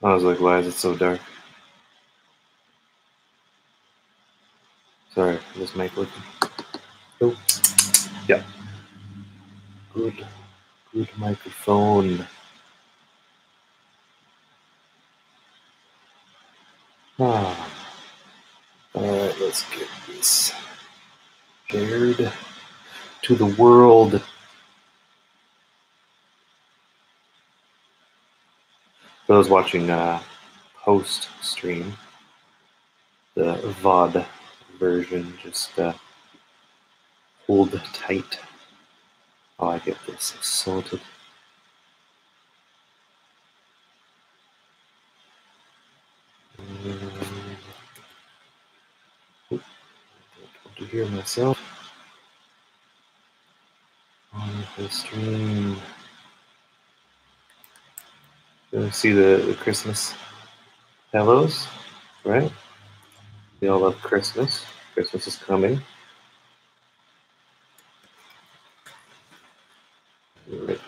I was like, why is it so dark? Sorry, this mic looking. Oh, yeah. Good. Good microphone. Ah. Alright, let's get this shared to the world. For those watching post stream, the VOD version, just hold tight while I get this sorted. Don't want to hear myself on the stream. You see the Christmas hellos, right? We all love Christmas. Christmas is coming. Right.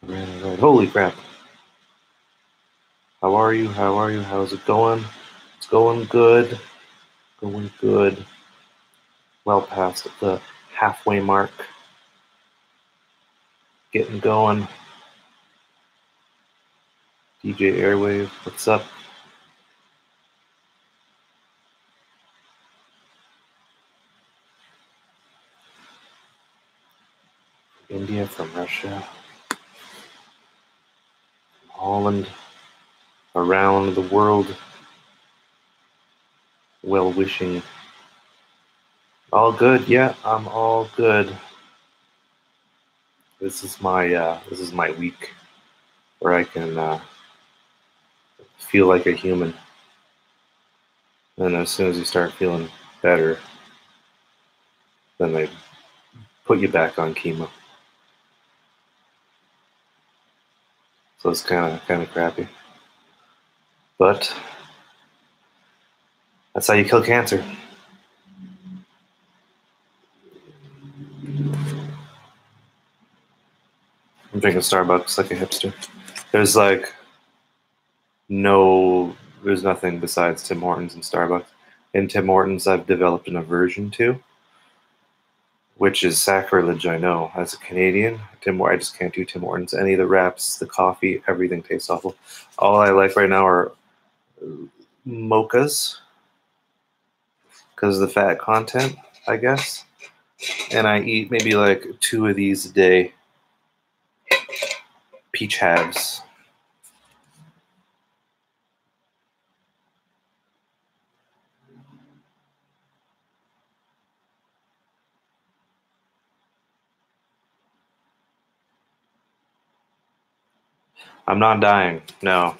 Right. Holy crap. How are you? How are you? How's it going? It's going good. Going good. Well past the halfway mark. Getting going. DJ Airwave, what's up? India, from Russia, from Holland, around the world. Well wishing. All good, yeah, I'm all good. This is my week where I can feel like a human. And as soon as you start feeling better, then they put you back on chemo. So it's kind of crappy. But that's how you kill cancer. I'm drinking Starbucks like a hipster. There's nothing besides Tim Hortons and Starbucks. In Tim Hortons, I've developed an aversion to, which is sacrilege, I know. As a Canadian, I just can't do Tim Hortons. Any of the wraps, the coffee, everything tastes awful. All I like right now are mochas, because of the fat content, I guess. And I eat maybe like 2 of these a day. Peach halves. I'm not dying, no.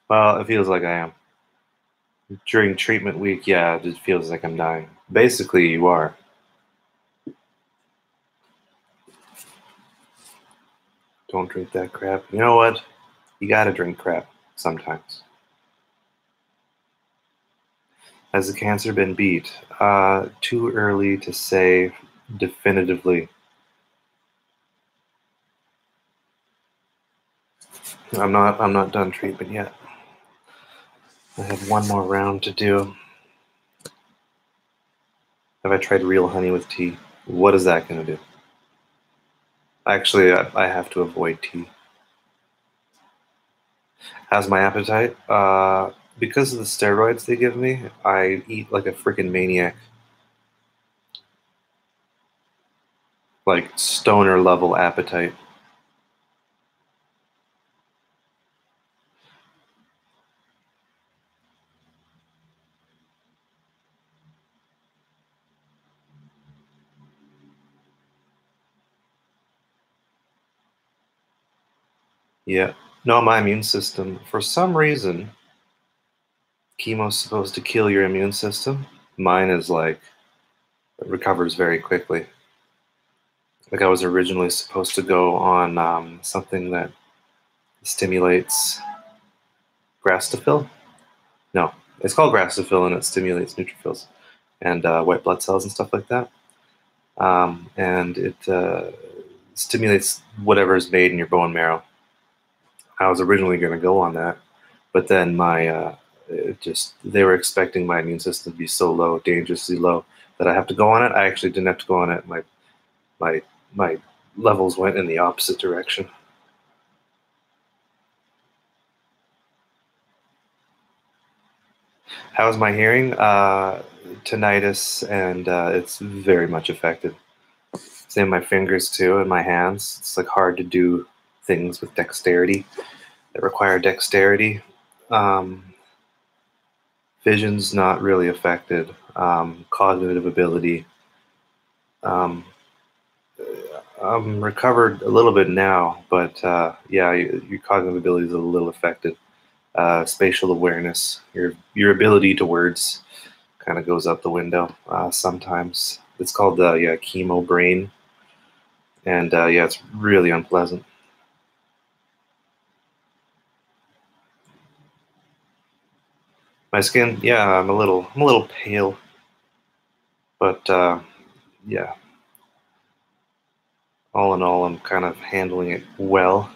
Well, it feels like I am. During treatment week, yeah, it feels like I'm dying. Basically, you are. Don't drink that crap. You know what? You gotta drink crap sometimes. Has the cancer been beat? Too early to say definitively. I'm not done treatment yet. I have one more round to do. Have I tried real honey with tea? What is that gonna do? Actually, I have to avoid tea. How's my appetite? Because of the steroids they give me, I eat like a freaking maniac. Like stoner level appetite. Yeah. No, my immune system, for some reason, chemo's supposed to kill your immune system. Mine is like, it recovers very quickly. Like I was originally supposed to go on something that stimulates grastophil. No, it's called grastophil and it stimulates neutrophils and white blood cells and stuff like that. And it stimulates whatever is made in your bone marrow. I was originally going to go on that, but then they were expecting my immune system to be so low, dangerously low, that I have to go on it. I actually didn't have to go on it. My my levels went in the opposite direction. How's my hearing? Tinnitus, and it's very much affected. Same my fingers too, and my hands. It's like hard to do things with dexterity that require dexterity. Um, Vision's not really affected. Cognitive ability. Um, I'm recovered a little bit now, but yeah, your cognitive ability is a little affected. Spatial awareness, your ability to words, kind of goes out the window sometimes. It's called the chemo brain, and yeah, it's really unpleasant. My skin, yeah, I'm a little pale, but yeah, all in all, I'm kind of handling it well.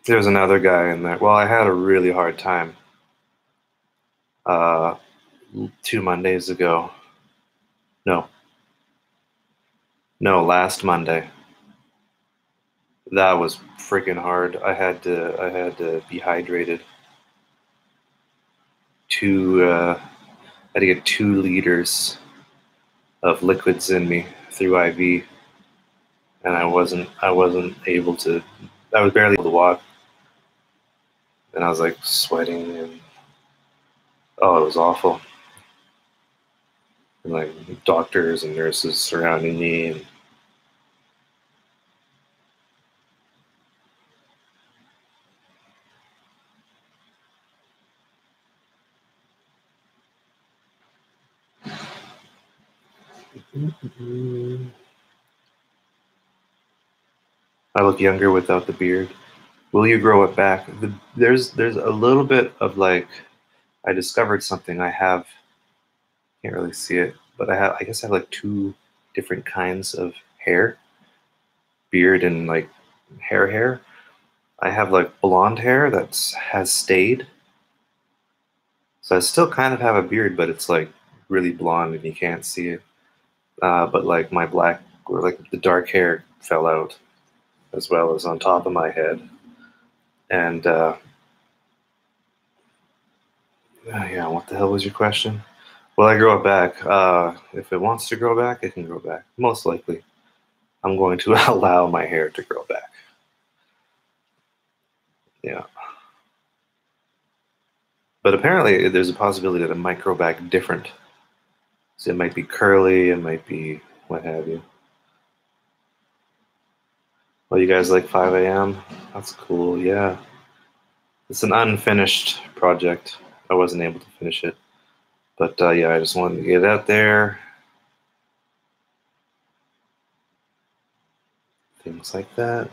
There's another guy in there. Well, I had a really hard time uh, 2 Mondays ago. No, no, last Monday. That was freaking hard. I had to be hydrated. I had to get 2 liters of liquids in me through IV, and I wasn't able to. I was barely able to walk, and I was like sweating, and oh, it was awful. And like doctors and nurses surrounding me, and I look younger without the beard. Will you grow it back? There's a little bit of like I discovered something. I have can't really see it, but I guess I have like 2 different kinds of hair, beard and like hair. I have like blonde hair that's has stayed, so I still kind of have a beard, but it's like really blonde and you can't see it. But like my black or like the dark hair fell out as well as on top of my head, and yeah, what the hell was your question? Will I grow it back? If it wants to grow back, it can grow back. Most likely, I'm going to allow my hair to grow back. Yeah. But apparently, there's a possibility that it might grow back different. So it might be curly, it might be what have you. Well, you guys like 5 a.m.? That's cool, yeah. It's an unfinished project. I wasn't able to finish it. But yeah, I just wanted to get it out there. Things like that.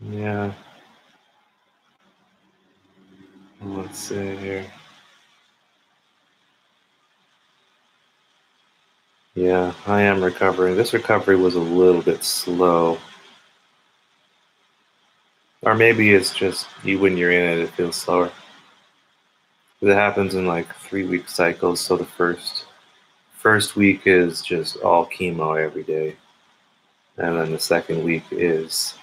Yeah. Let's see here. Yeah, I am recovering. This recovery was a little bit slow. Or maybe it's just you when you're in it, it feels slower. It happens in like 3 week cycles. So the first week is just all chemo every day, and then the second week is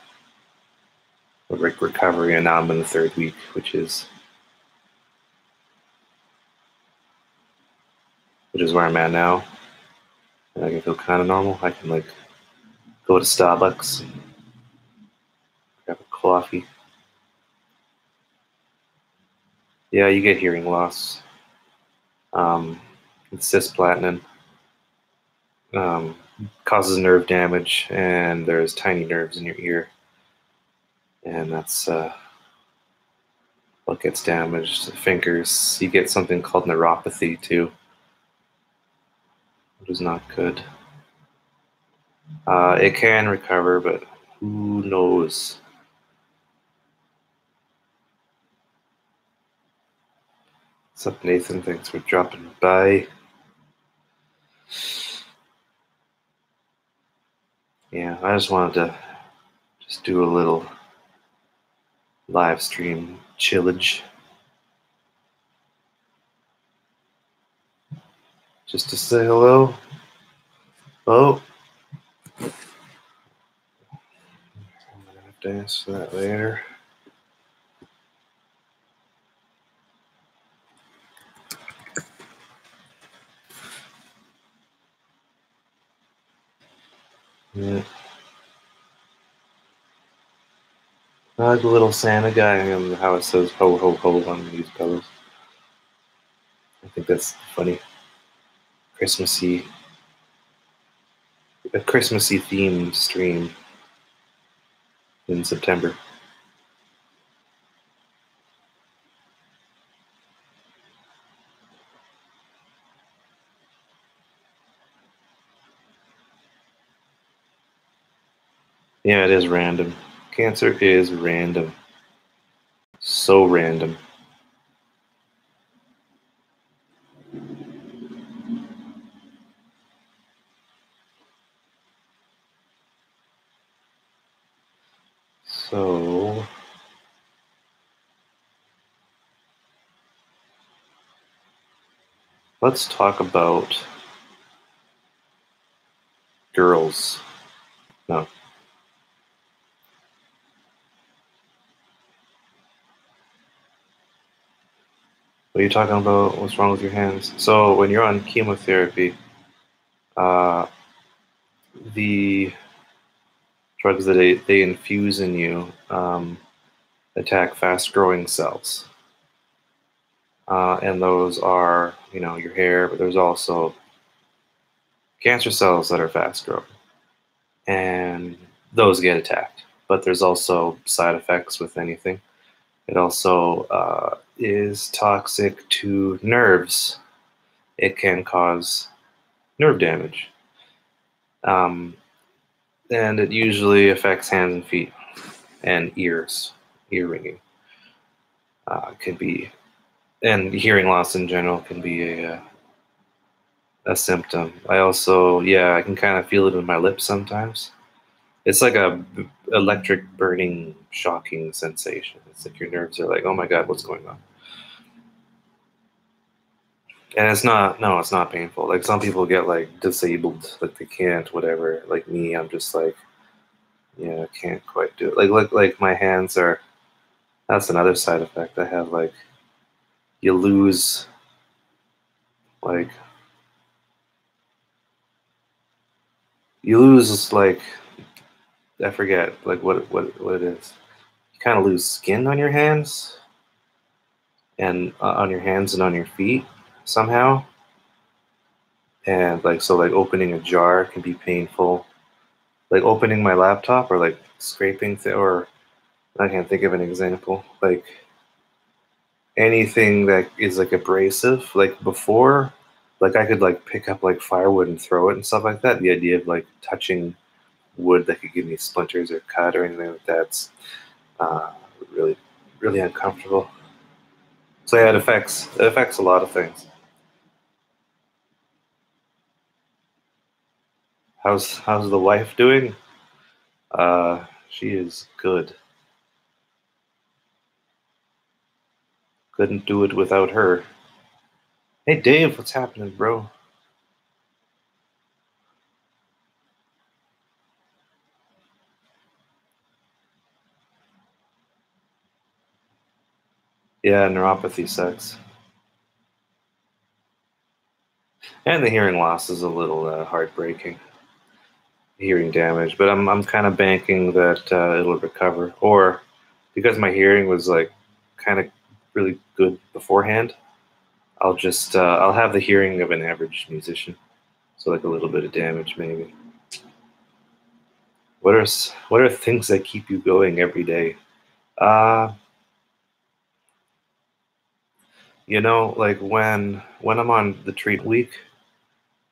recovery, and now I'm in the third week, which is where I'm at now. And I can feel kind of normal. I can like go to Starbucks and grab a coffee. Yeah, you get hearing loss. It's cisplatin. Um, Causes nerve damage, and there's tiny nerves in your ear, and that's what gets damaged. The fingers, you get something called neuropathy too, which is not good. It can recover, but who knows? What's up, Nathan? Thanks for dropping by. Yeah, I just wanted to do a little live stream chillage. Just to say hello. Oh. I'm gonna have to answer that later. Yeah. I like the little Santa guy and how it says ho ho ho on these pillows. I think that's funny. Christmassy. A Christmassy themed stream in September. Yeah, it is random. Cancer is random. So random. So let's talk about girls. No. What are you talking about? What's wrong with your hands? So when you're on chemotherapy, uh, the drugs that they infuse in you attack fast-growing cells. And those are, your hair, but there's also cancer cells that are fast-growing. And those get attacked. But there's also side effects with anything. It also is toxic to nerves. It can cause nerve damage. And it usually affects hands and feet and ears, ear ringing. Can be, and hearing loss in general can be a symptom. I also, I can kind of feel it in my lips sometimes. It's like a electric burning, shocking sensation. It's like your nerves are like, oh my God, what's going on? And it's not painful. Like some people get like disabled, like they can't, whatever. Like me, I'm just like, I can't quite do it. Like my hands are, that's another side effect. I have like, you lose, like, like, I forget like what it is. You kind of lose skin on your hands and on your hands and on your feet somehow. And like, so like opening a jar can be painful. Like opening my laptop or like scraping or I can't think of an example. Like anything that is like abrasive, like before, like I could like pick up like firewood and throw it and stuff like that. The idea of like touching wood that could give me splinters or cut or anything like that's really, really uncomfortable. So yeah, it affects a lot of things. How's the wife doing? She is good. Couldn't do it without her. Hey Dave, what's happening, bro? Yeah, neuropathy sucks. And the hearing loss is a little heartbreaking. Hearing damage, but I'm kind of banking that it'll recover. Or because my hearing was like kind of really good beforehand, I'll have the hearing of an average musician. So like a little bit of damage maybe. What are things that keep you going every day? Uh, like when I'm on the treat week,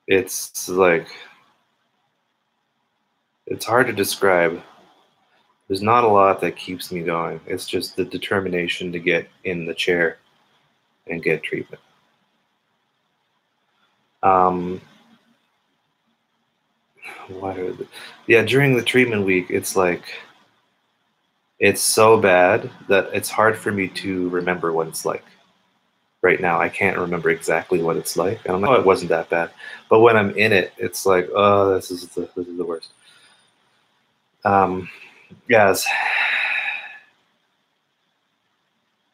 it's like it's hard to describe. There's not a lot that keeps me going. It's just the determination to get in the chair and get treatment. Um, during the treatment week, it's like it's so bad that it's hard for me to remember what it's like. Right now, I can't remember exactly what it's like. And I know it wasn't that bad, but when I'm in it, it's like, oh, this is the worst. Yeah,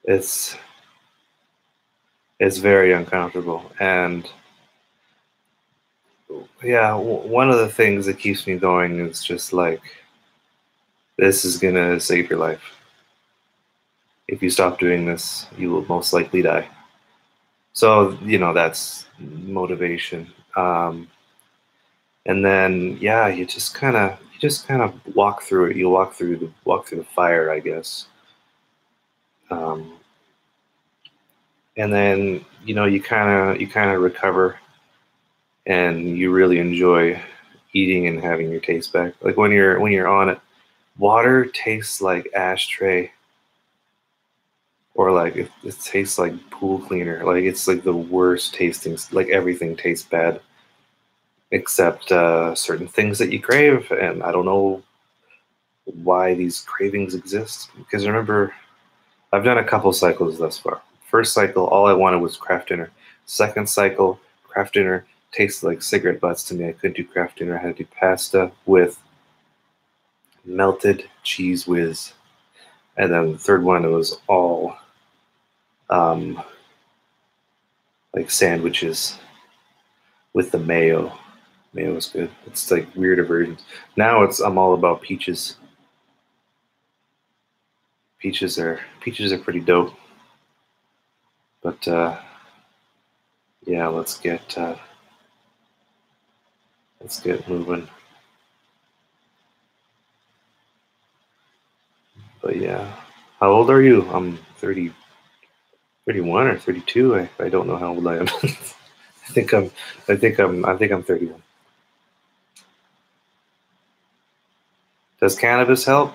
it's it's very uncomfortable, and yeah, one of the things that keeps me going is just like, this is gonna save your life. If you stop doing this, you will most likely die. So that's motivation. And then yeah, you just kind of walk through it. You walk through the fire, I guess. Um, and then you kind of recover, and you really enjoy eating and having your taste back. Like when you're on it, water tastes like ashtray, or like it tastes like pool cleaner. Like it's like the worst tasting. Like everything tastes bad except certain things that you crave, and I don't know why these cravings exist. Because remember, I've done a couple cycles thus far. First cycle, all I wanted was craft dinner. Second cycle, craft dinner tasted like cigarette butts to me. I couldn't do craft dinner. I had to do pasta with melted cheese whiz. And then the third one, it was all um, like sandwiches with the mayo. Mayo is good. It's like weirder versions. Now I'm all about peaches. Peaches are pretty dope. But yeah, let's get moving. But yeah, how old are you? I'm 30, 31 or 32. I don't know how old I am. I think I'm I think I'm 31. Does cannabis help?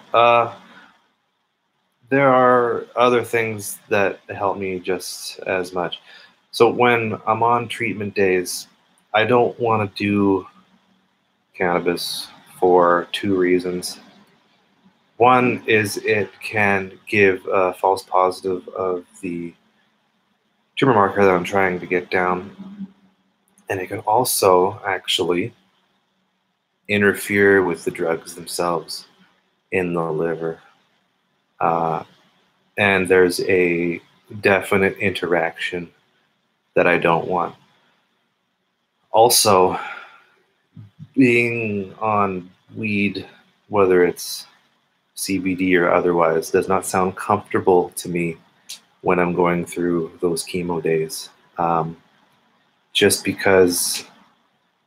There are other things that help me just as much. So when I'm on treatment days, I don't want to do cannabis for two reasons. One is it can give a false positive of the tumor marker that I'm trying to get down, and it can also actually interfere with the drugs themselves in the liver. Uh, and there's a definite interaction that I don't want. Also, being on weed, whether it's CBD or otherwise, does not sound comfortable to me when I'm going through those chemo days. Just because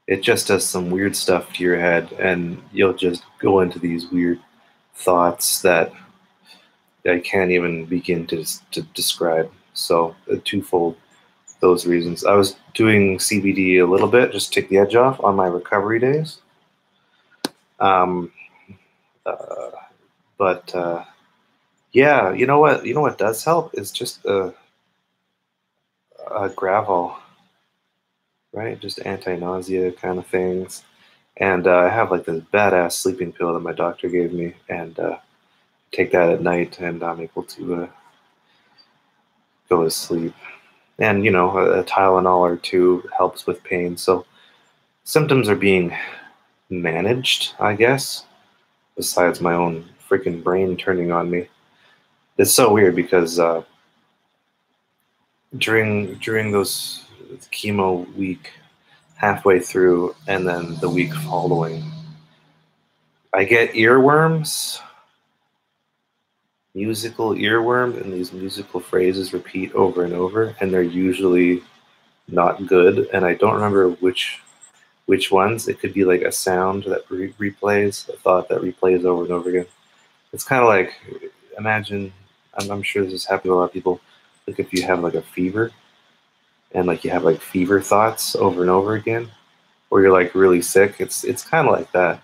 it just does some weird stuff to your head, and you'll just go into these weird thoughts that I can't even begin to describe. So, twofold, those reasons. I was doing CBD a little bit, just to take the edge off on my recovery days. Um, uh, but yeah, you know what? You know what does help is just a Gravol, right? Just anti-nausea kind of things. And I have like this badass sleeping pill that my doctor gave me, and take that at night, and I'm able to go to sleep. And a Tylenol or two helps with pain. So symptoms are being managed, I guess. Besides my own freaking brain turning on me, it's so weird because during those chemo week, halfway through, and then the week following, I get earworms, musical earworms, and these musical phrases repeat over and over, and they're usually not good. And I don't remember which ones. It could be like a sound that replays, a thought that replays over and over again. It's kind of like, imagine, I'm sure this has happened to a lot of people, like if you have like a fever, and like you have like fever thoughts over and over again, or you're like really sick. It's kind of like that.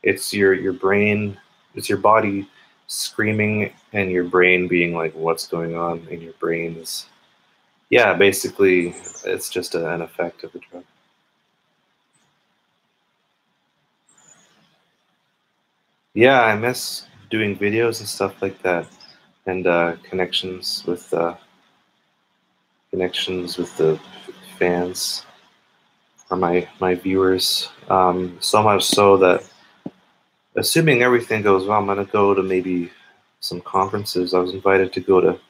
It's your brain, it's your body screaming, and your brain being like, what's going on? And your brain is Yeah, basically, it's just an effect of the drug. Yeah, I miss doing videos and stuff like that, and connections with the fans or my viewers. So much so that, assuming everything goes well, I'm gonna go to maybe some conferences. I was invited to go to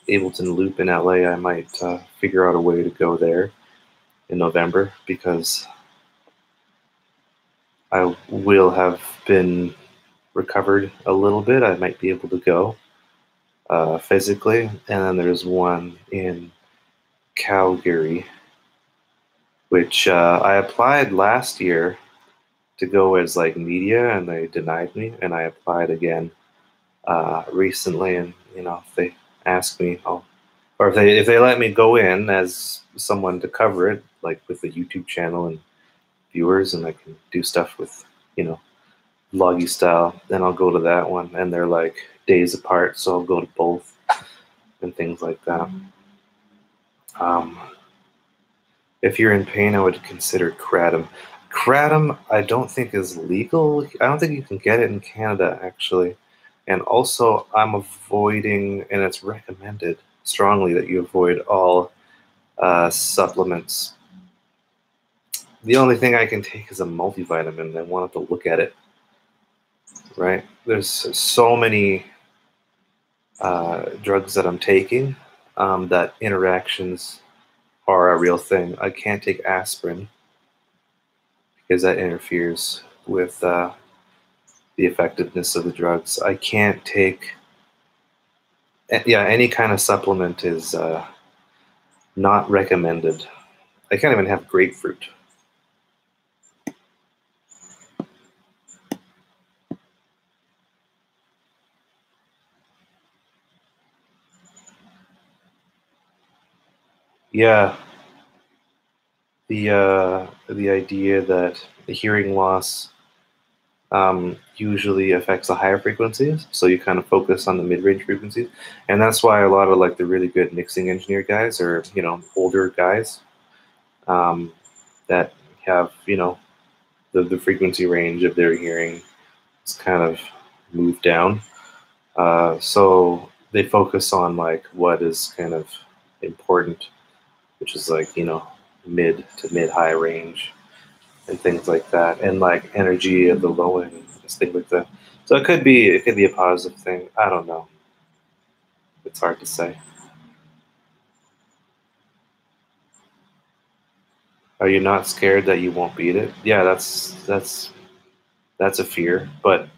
Ableton Loop in LA. I might figure out a way to go there in November because I will have been recovered a little bit. I might be able to go physically. And then there's one in Calgary, which I applied last year to go as like media, and they denied me. And I applied again recently, and if they ask me, or if they let me go in as someone to cover it, like with the YouTube channel and viewers, and I can do stuff with you know vloggy style, then I'll go to that one. And they're like days apart, so I'll go to both and things like that. Um, if you're in pain, I would consider kratom. Kratom, I don't think is legal. I don't think you can get it in Canada, actually. And also, I'm avoiding, and it's recommended strongly that you avoid all supplements. The only thing I can take is a multivitamin. I wanted to look at it, right? There's so many drugs that I'm taking that interactions are a real thing. I can't take aspirin because that interferes with the effectiveness of the drugs. I can't take, yeah, any kind of supplement is not recommended. I can't even have grapefruit. Yeah, the idea that the hearing loss usually affects the higher frequencies, so you kind of focus on the mid-range frequencies, and that's why a lot of like the really good mixing engineer guys, or older guys, um, that have the frequency range of their hearing is kind of moved down. So they focus on like what is kind of important, which is like mid to mid high range and things like that, and like energy at the low end, things like that. So it could be a positive thing. I don't know. It's hard to say. Are you not scared that you won't beat it? Yeah, that's a fear, but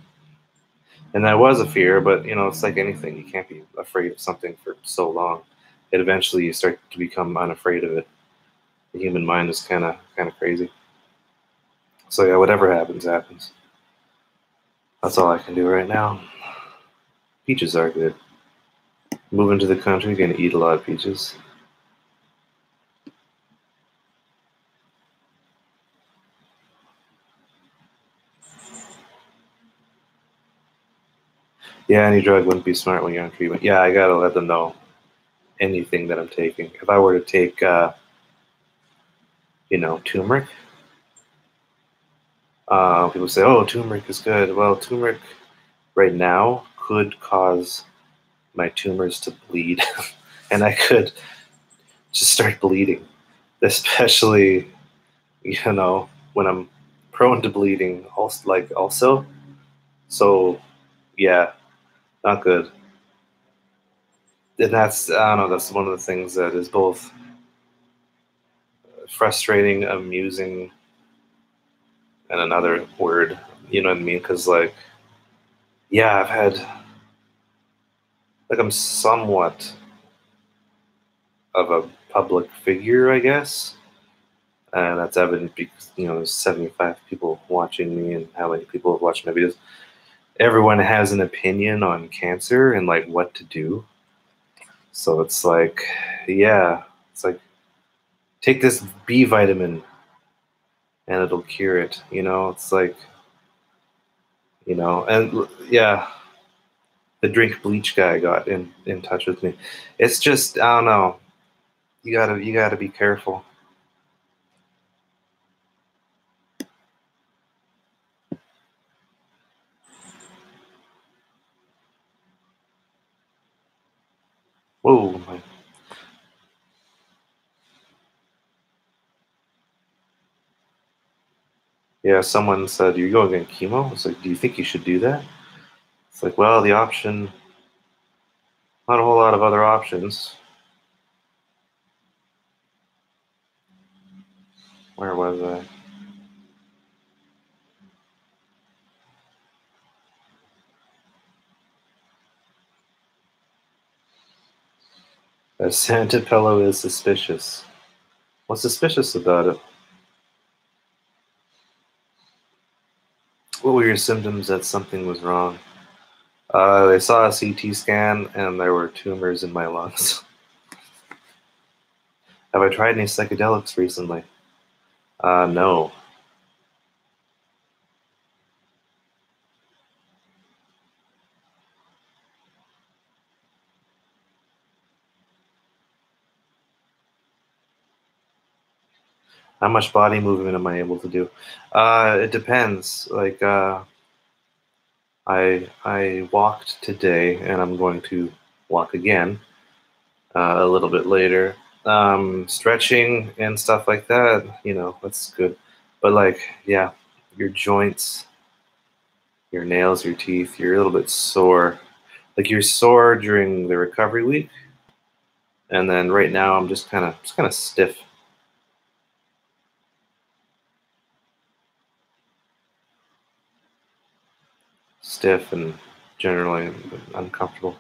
and that was a fear, but it's like anything. You can't be afraid of something for so long. It eventually you start to become unafraid of it. The human mind is kind of crazy. So yeah, whatever happens, happens. That's all I can do right now. Peaches are good. Moving to the country, gonna eat a lot of peaches. Yeah, any drug wouldn't be smart when you're on treatment. Yeah, I gotta let them know anything that I'm taking. If I were to take, turmeric, people say, "Oh, turmeric is good." Well, turmeric right now could cause my tumors to bleed, and I could just start bleeding, especially when I'm prone to bleeding. Also, so yeah, not good. And that's I don't know. That's one of the things that is both frustrating, amusing, and another word. You know what I mean? Because yeah, I've had I'm somewhat of a public figure, I guess, and that's evident because there's 75 people watching me, and how many people have watched my videos. Everyone has an opinion on cancer and like what to do. So it's like, yeah, it's like take this B vitamin and it'll cure it. It's like and yeah, the drink bleach guy got in touch with me. It's just I don't know. You gotta be careful. Whoa, yeah. Someone said you're going in chemo. It's like, do you think you should do that? It's like, well, the option, not a whole lot of other options. Where was I? A Santa pillow is suspicious. What's suspicious about it? What were your symptoms that something was wrong? They saw a CT scan and there were tumors in my lungs. Have I tried any psychedelics recently? No. How much body movement am I able to do? It depends. Like I walked today, and I'm going to walk again a little bit later. Stretching and stuff like that, that's good. But like, yeah, your joints, your nails, your teeth, you're a little bit sore. Like you're sore during the recovery week, and then right now I'm just kind of stiff and generally uncomfortable.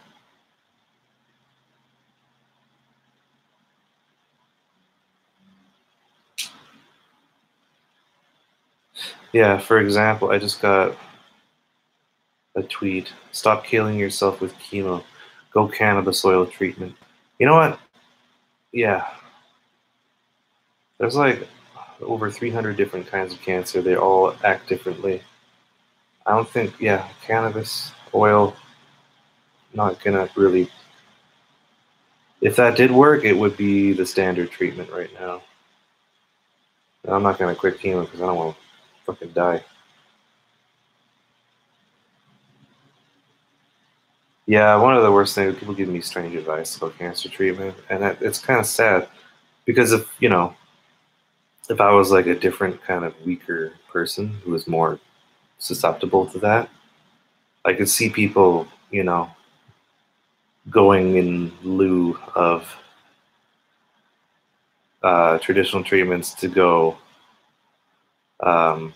Yeah, for example, I just got a tweet: "Stop killing yourself with chemo. Go cannabis oil treatment." You know what? Yeah, there's like over 300 different kinds of cancer. They all act differently. I don't think, yeah, cannabis oil, not gonna really. If that did work, it would be the standard treatment right now. I'm not gonna quit chemo because I don't want to fucking die. Yeah, one of the worst things, people give me strange advice about cancer treatment, and it's kind of sad because if I was like a different kind of weaker person who was more susceptible to that, I could see people, going in lieu of traditional treatments to go um,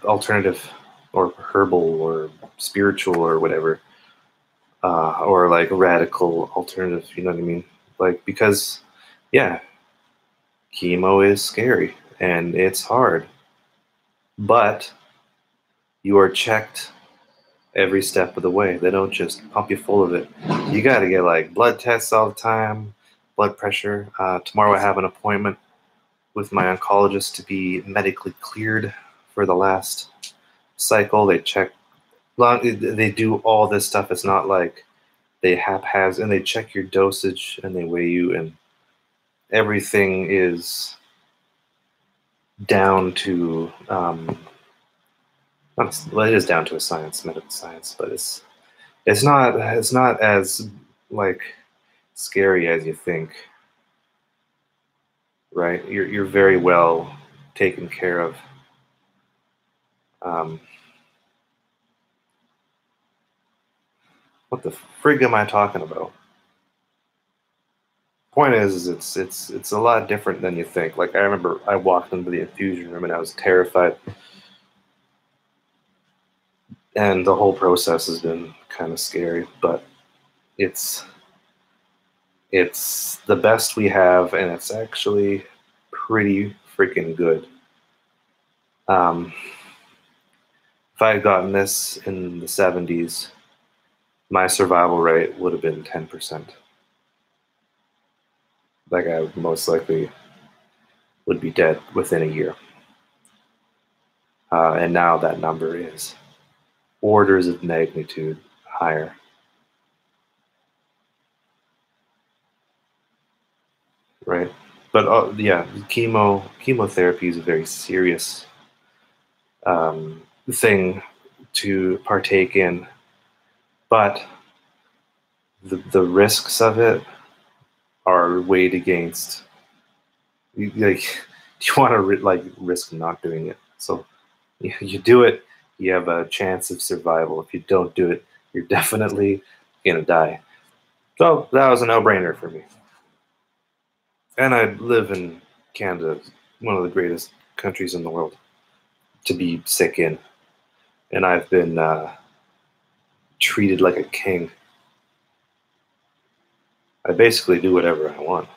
alternative or herbal or spiritual or whatever, or like radical alternative. You know what I mean? Like because, yeah, chemo is scary and it's hard, but you are checked every step of the way. They don't just pump you full of it. You got to get like blood tests all the time, blood pressure. Tomorrow I have an appointment with my oncologist to be medically cleared for the last cycle. They check, they do all this stuff. It's not like they haphazard, and they check your dosage and they weigh you, and everything is down to well, it is down to a science, medical science, but it's not as like scary as you think, right? You're very well taken care of. Um, what the frig am I talking about? Point is it's a lot different than you think. Like I remember I walked into the infusion room and I was terrified, and the whole process has been kind of scary, but it's it's the best we have, and it's actually pretty freaking good. Um, if I had gotten this in the 70s, my survival rate would have been 10%. Like I most likely would be dead within a year. And now that number is orders of magnitude higher. But yeah, chemotherapy is a very serious thing to partake in, but the risks of it are weighed against. Like, you want to risk not doing it. So you do it, you have a chance of survival. If you don't do it, you're definitely gonna die. So that was a no-brainer for me. And I live in Canada, one of the greatest countries in the world to be sick in, and I've been treated like a king. I basically do whatever I want.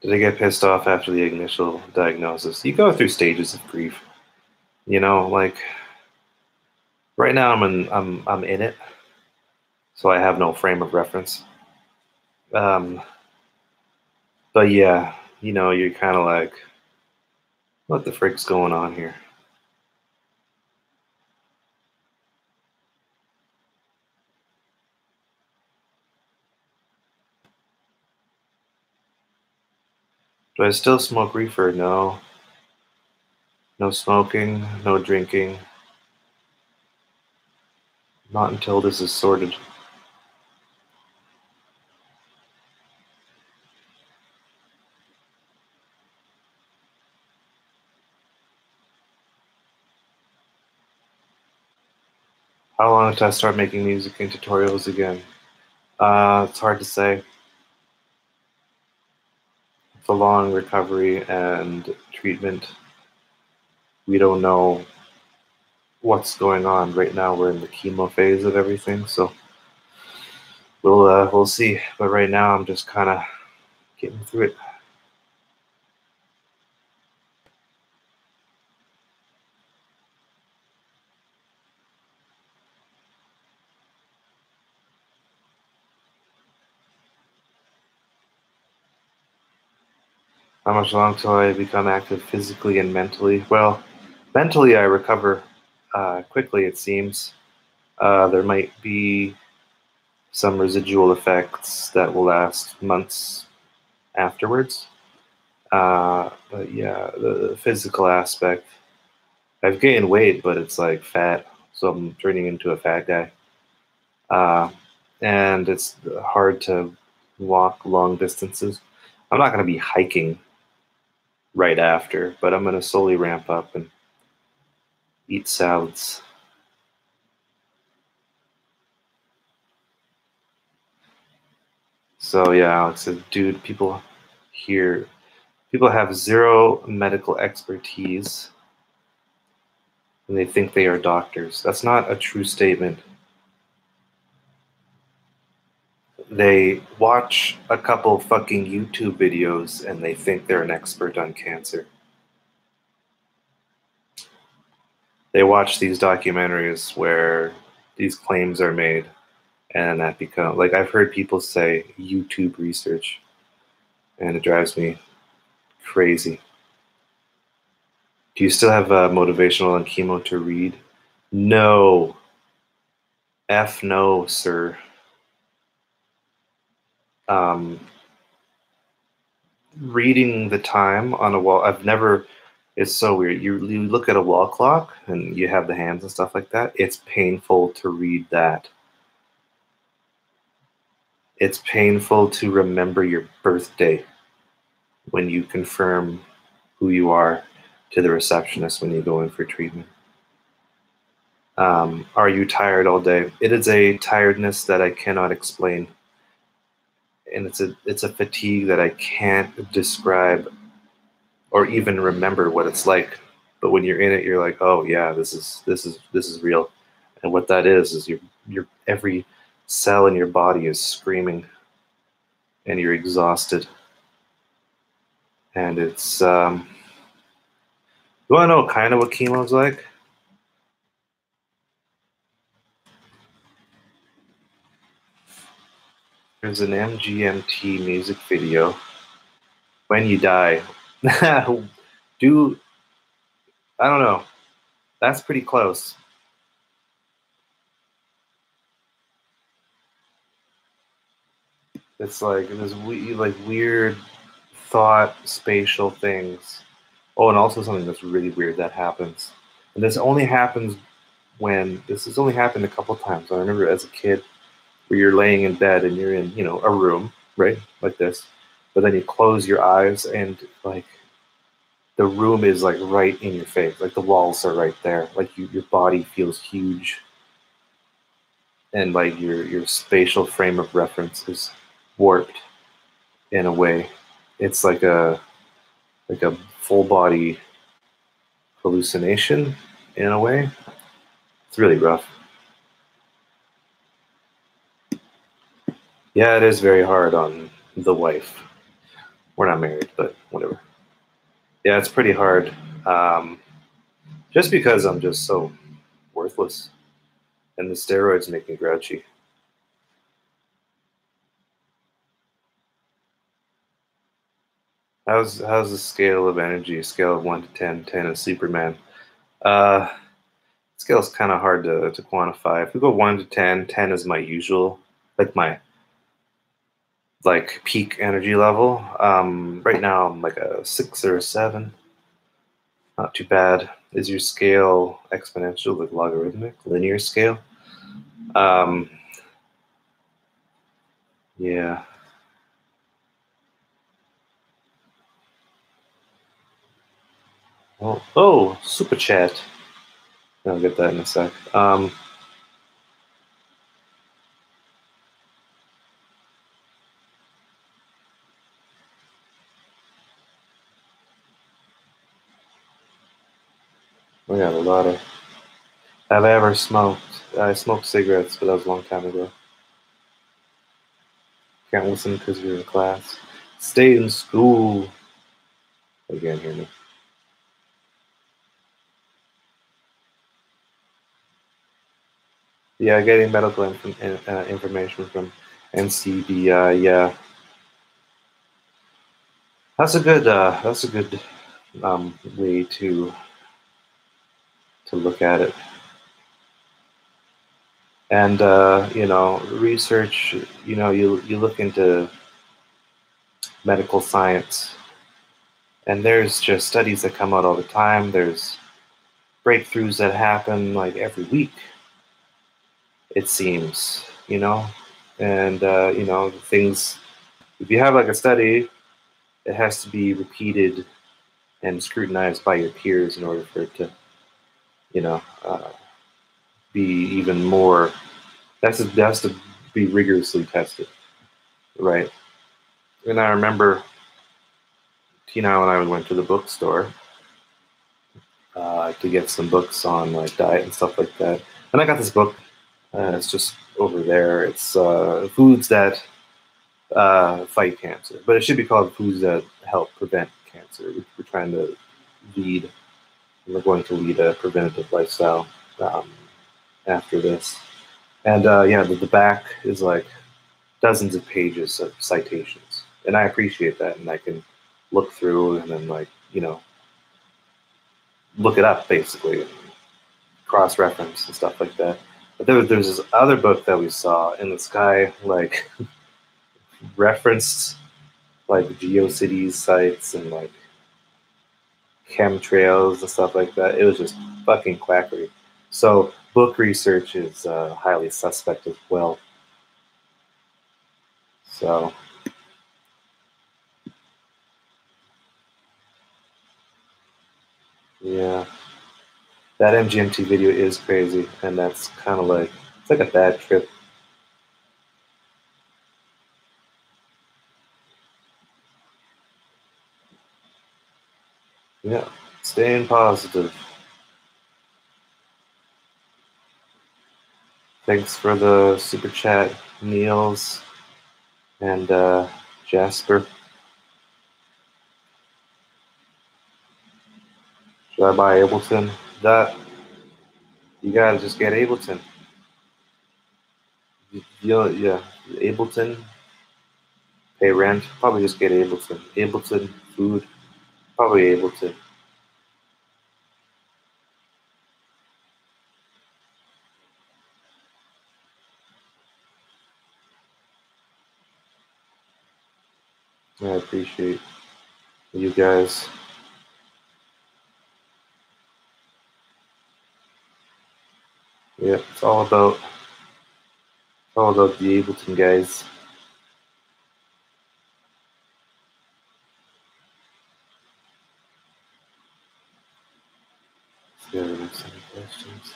Did I get pissed off after the initial diagnosis? You go through stages of grief. Like right now I'm in it, so I have no frame of reference. Um, but yeah, you're kind of like, what the frick's going on here? Do I still smoke reefer? No. No smoking, no drinking. Not until this is sorted. How long until I start making music and tutorials again? It's hard to say. It's a long recovery and treatment. We don't know what's going on right now. We're in the chemo phase of everything, so we'll see. But right now, I'm just kind of getting through it. How much longer till I become active physically and mentally? Well, mentally I recover quickly. It seems there might be some residual effects that will last months afterwards. But yeah, the physical aspect, I've gained weight, but it's like fat, so I'm turning into a fat guy. Uh, and it's hard to walk long distances. I'm not going to be hiking right after, but I'm going to slowly ramp up and eat salads. So yeah, Alex said, dude, here, people have zero medical expertise and they think they are doctors. That's not a true statement. They watch a couple fucking YouTube videos and they think they're an expert on cancer. They watch these documentaries where these claims are made, and that become like, I've heard people say YouTube research, and it drives me crazy. Do you still have motivational and chemo to read? No. F no, sir. Um, Reading the time on a wall, I've never, it's so weird. You look at a wall clock and you have the hands and stuff like that. It's painful to read that. It's painful to remember your birthday when you confirm who you are to the receptionist when you go in for treatment. Are you tired all day? It is a tiredness that I cannot explain, and it's a fatigue that I can't describe or even remember what it's like. But when you're in it, you're like, oh yeah, this is real. And what that is your every cell in your body is screaming, and you're exhausted. And it's you want to know kind of what chemo's like? There's an MGMT music video. When you die, do I don't know. That's pretty close. It's like this like weird thought spatial things. Oh, and also something that's really weird that happens. And this has only happened a couple times. I remember as a kid where you're laying in bed and you're in, a room, right? Like this. But then you close your eyes and like the room is like right in your face. Like the walls are right there. Like your body feels huge and like your spatial frame of reference is warped in a way. It's like a full body hallucination in a way. It's really rough. Yeah, it is very hard on the wife. We're not married, but whatever. Yeah, it's pretty hard. Um, just because I'm just so worthless, and the steroids make me grouchy. How's the scale of energy? Scale of 1 to 10. 10 is Superman. Uh, Scale's kind of hard to quantify. If we go 1 to 10, 10 is my usual, like my like peak energy level. Right now I'm like a 6 or a 7. Not too bad. Is your scale exponential, like logarithmic, linear scale? Um, yeah. Well, oh, super chat. I'll get that in a sec. We got a lot of. Have I ever smoked? I smoked cigarettes, but that was a long time ago. Can't listen because you're in class. Stay in school. You can't hear me. Yeah, getting medical information from NCBI. Yeah, that's a good way to look at it. And research. You look into medical science, and there's just studies that come out all the time. There's breakthroughs that happen like every week. It seems, and things. If you have like a study, it has to be repeated and scrutinized by your peers in order for it to, you know, uh, be even more. That's to be rigorously tested, right? And I remember Tina and I went to the bookstore to get some books on like diet and stuff like that, and I got this book. It's just over there. It's foods that fight cancer, but it should be called foods that help prevent cancer. We're trying to lead, we're going to lead a preventative lifestyle um, after this. And yeah, the back is like dozens of pages of citations, and I appreciate that, and I can look through and then like look it up basically, and cross reference and stuff like that. But there's this other book that we saw, and this guy like referenced like GeoCities sites and like chemtrails and stuff like that. It was just fucking quackery. So book research is highly suspect as well. So yeah, that MGMT video is crazy, and that's kind of like it's like a bad trip. Yeah, staying positive. Thanks for the super chat, Niels and Jasper. Should I buy Ableton? That you gotta just get Ableton. Yeah, Ableton. Pay rent. Probably just get Ableton. Ableton food. Probably Ableton. I appreciate you guys. Yeah, it's all about the Ableton guys. Let's see if there's any questions.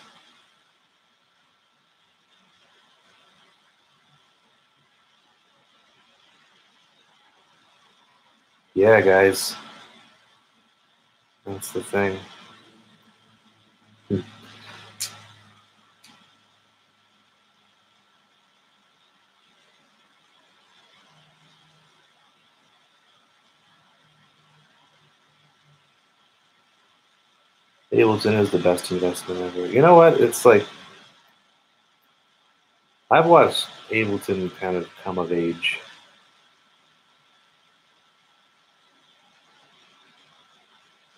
Yeah, guys, that's the thing. Ableton is the best investment ever. You know what? It's like I've watched Ableton kind of come of age.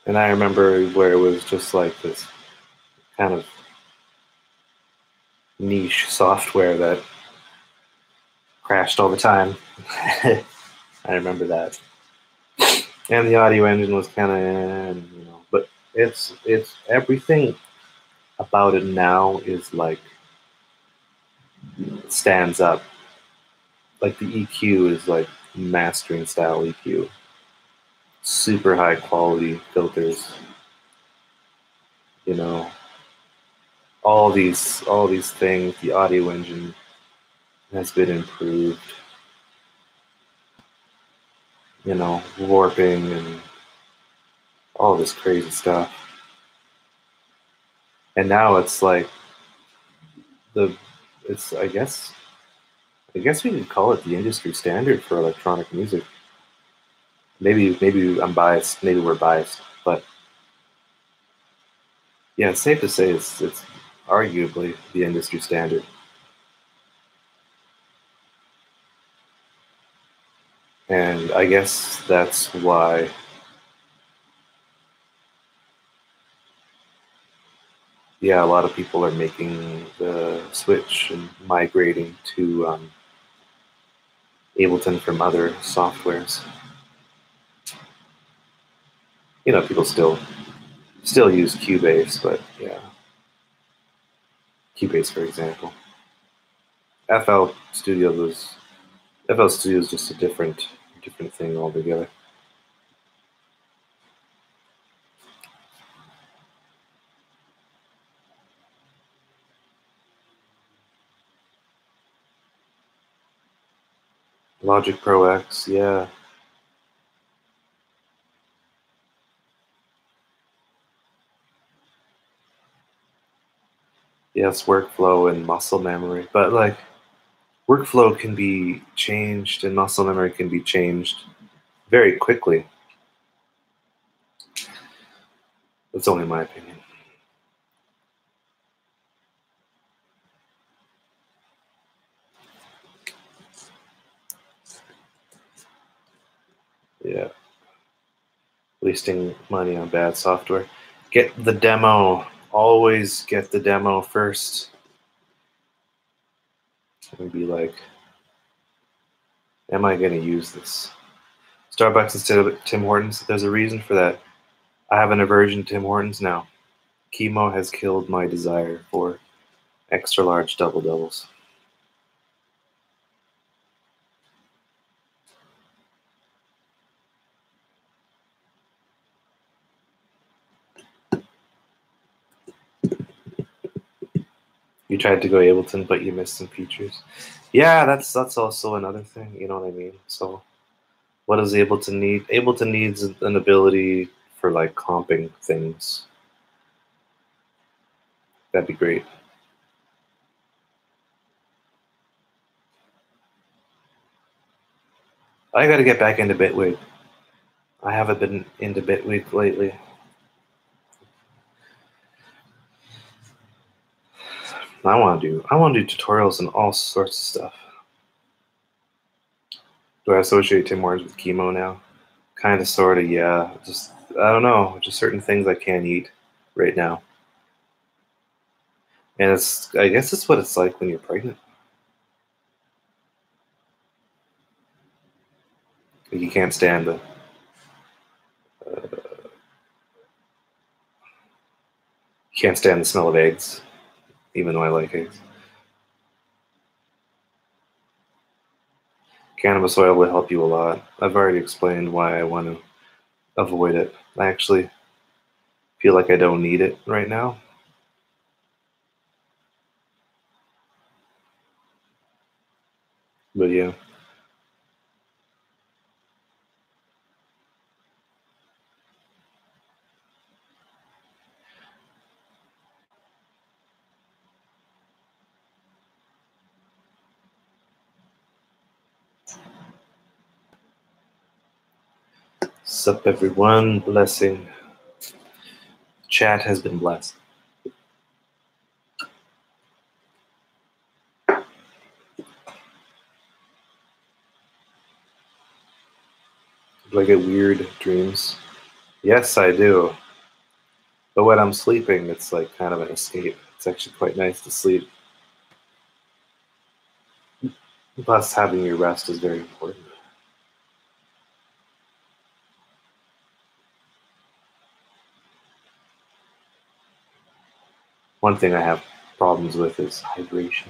And I remember where it was just like this kind of niche software that crashed all the time. I remember that. And the audio engine was kind of, but it's everything about it now is like stands up. Like the EQ is like mastering style EQ, super high quality filters. You know, all these things. The audio engine has been improved. Warping and all this crazy stuff. And now it's like the it's I guess we could call it the industry standard for electronic music. Maybe I'm biased, maybe we're biased, but yeah, it's safe to say it's arguably the industry standard. And I guess that's why a lot of people are making the switch and migrating to Ableton from other softwares. People still use Cubase, but yeah, Cubase, for example. FL Studio was FL Studio is just a different thing altogether. Logic Pro X, yeah. Yes, workflow and muscle memory. But like workflow can be changed and muscle memory can be changed very quickly. That's only my opinion. Yeah. Wasting money on bad software. Get the demo. Always get the demo first. And be like, am I going to use this? Starbucks instead of Tim Hortons. There's a reason for that. I have an aversion to Tim Hortons now. Chemo has killed my desire for extra large double doubles. You tried to go Ableton, but you missed some features. Yeah, that's also another thing. You know what I mean? So, what does Ableton need? Ableton needs an ability for like comping things. That'd be great. I got to get back into Bitwig. I haven't been into Bitwig lately. I want to do tutorials and all sorts of stuff. Do I associate Tim Hortons with chemo now? Kind of, sort of, yeah. Just I don't know. Just certain things I can't eat right now, and I guess it's what it's like when you're pregnant. you can't stand the smell of eggs, even though I like eggs. Cannabis oil will help you a lot. I've already explained why I want to avoid it. I actually feel like I don't need it right now. But yeah. Sup everyone, blessing. Chat has been blessed. Do I get weird dreams? Yes, I do. But when I'm sleeping, it's like kind of an escape. It's actually quite nice to sleep. Plus, having your rest is very important. One thing I have problems with is hydration.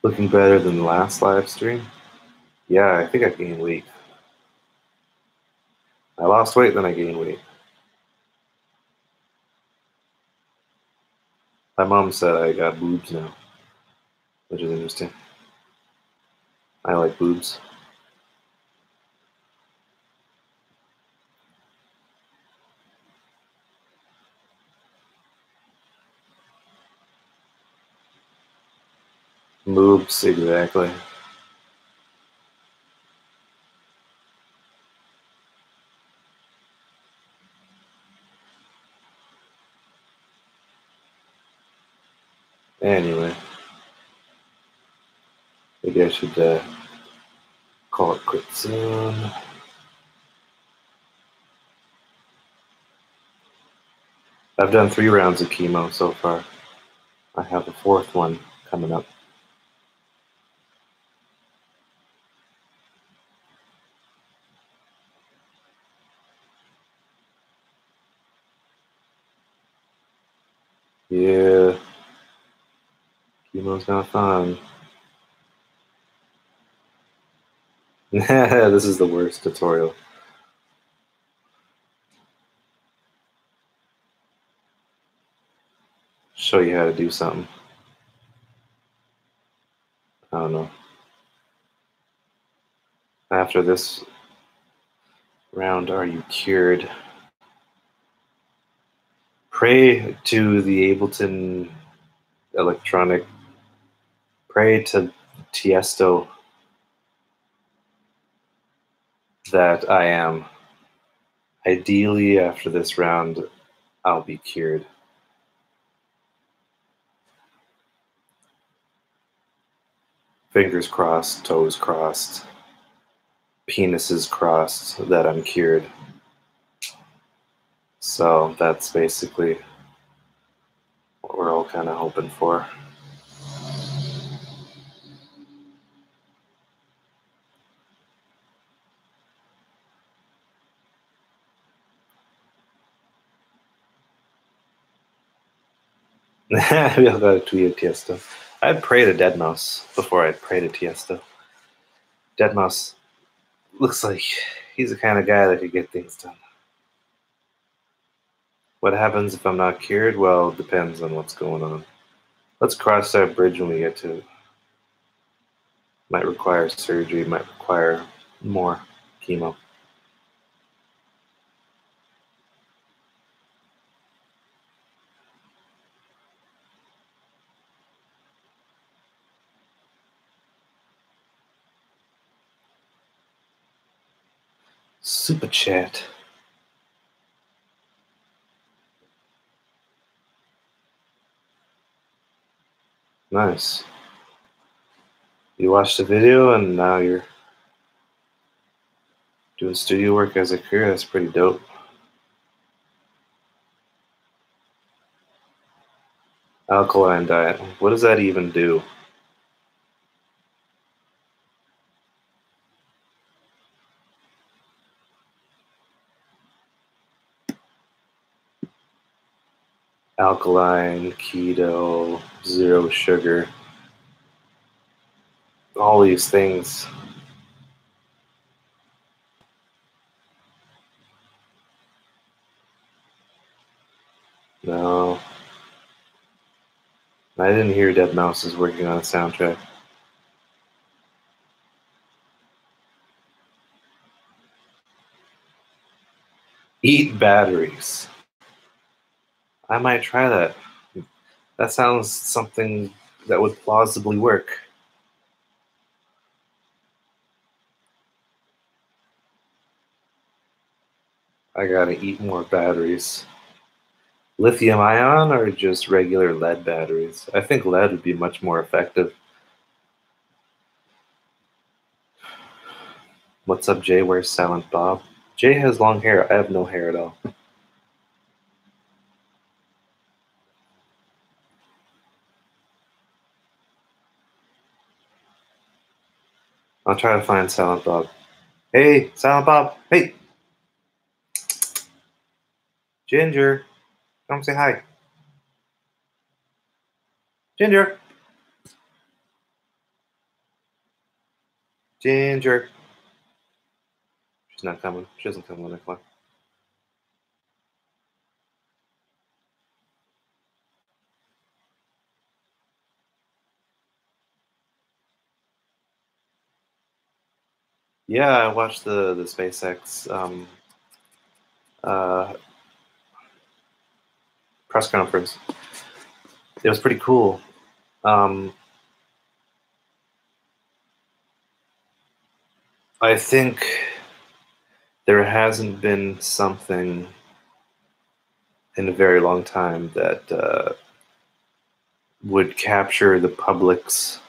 Looking better than the last live stream? Yeah, I think I gained weight. I lost weight, then I gained weight. My mom said I got boobs now, which is interesting. I like boobs. Boobs, exactly. Anyway, maybe I should call it quits soon. I've done 3 rounds of chemo so far. I have a 4th one coming up. Yeah, chemo's not fun. This is the worst tutorial. Show you how to do something. I don't know. After this round, are you cured? Pray to the Ableton electronic. Pray to Tiesto that I am. Ideally, after this round, I'll be cured. Fingers crossed, toes crossed, penises crossed that I'm cured. So that's basically what we're all kind of hoping for. Maybe I'll go to tweet Tiesto. I'd pray to Deadmau5 before I'd pray to Tiesto. Deadmau5 looks like he's the kind of guy that could get things done. What happens if I'm not cured? Well, it depends on what's going on. Let's cross that bridge when we get to it. Might require surgery, might require more chemo. Super chat. Nice. You watched the video and now you're doing studio work as a career. That's pretty dope. Alkaline diet. What does that even do? alkaline, keto, zero sugar, all these things. No, I didn't hear Dead Mouse is working on a soundtrack. Eat batteries. I might try that. That sounds something that would plausibly work. I gotta eat more batteries. Lithium ion or just regular lead batteries? I think lead would be much more effective. What's up, Jay? Where's Silent Bob? Jay has long hair. I have no hair at all. I'll try to find Silent Bob. Hey, Silent Bob. Hey, Ginger. Come say hi. Ginger. Ginger. She's not coming. She doesn't come when I come. Yeah, I watched the SpaceX uh, press conference. It was pretty cool. I think there hasn't been something in a very long time that would capture the public's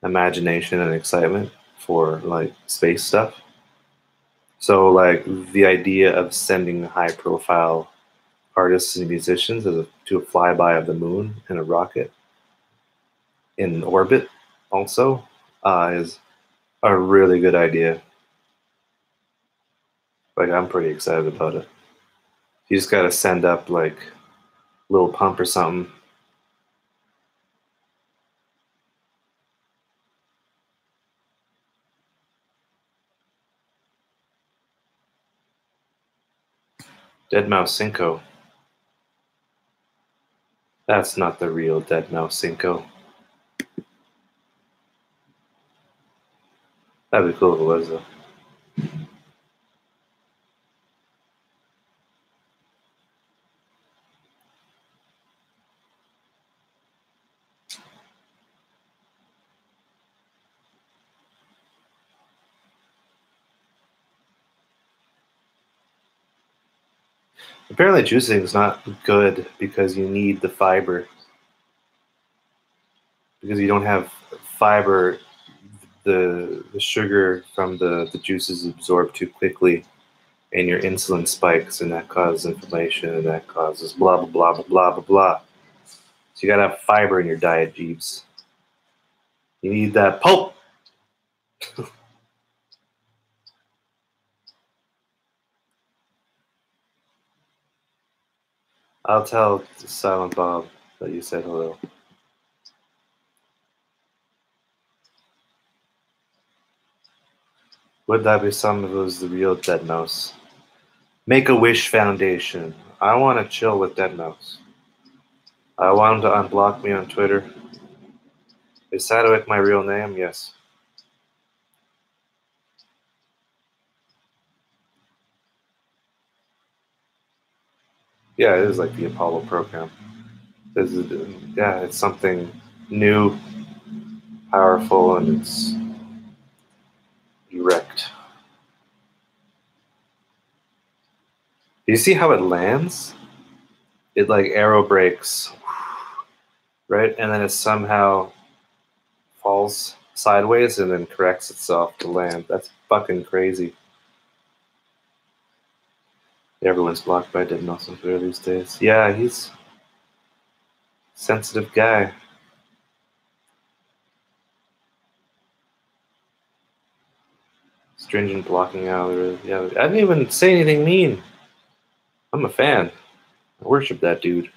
imagination and excitement for like space stuff. So like the idea of sending high profile artists and musicians to a flyby of the moon in a rocket in orbit also is a really good idea. Like I'm pretty excited about it. You just got to send up like a little pump or something. Dead Mouse Cinco. That's not the real Dead Mouse Cinco. That'd be cool if it was though. Apparently, juicing is not good because you need the fiber. Because you don't have fiber, the sugar from the juice is absorbed too quickly, and your insulin spikes, and that causes inflammation, and that causes blah blah blah blah blah blah blah. So you gotta have fiber in your diet, Jeeves. You need that pulp. I'll tell Silent Bob that you said hello. Would that be some of it was the real Dead Mouse? Make a Wish Foundation. I want to chill with Dead Mouse. I want him to unblock me on Twitter. Is Sadowik my real name? Yes. Yeah, it is like the Apollo program. Yeah, it's something new, powerful, and it's erect. Do you see how it lands? It like aero brakes, right? And then it somehow falls sideways and then corrects itself to land. That's fucking crazy. Everyone's blocked by Dead Mouse on Twitter these days. Yeah, he's a sensitive guy. Stringent blocking algorithm. Yeah, I didn't even say anything mean. I'm a fan. I worship that dude.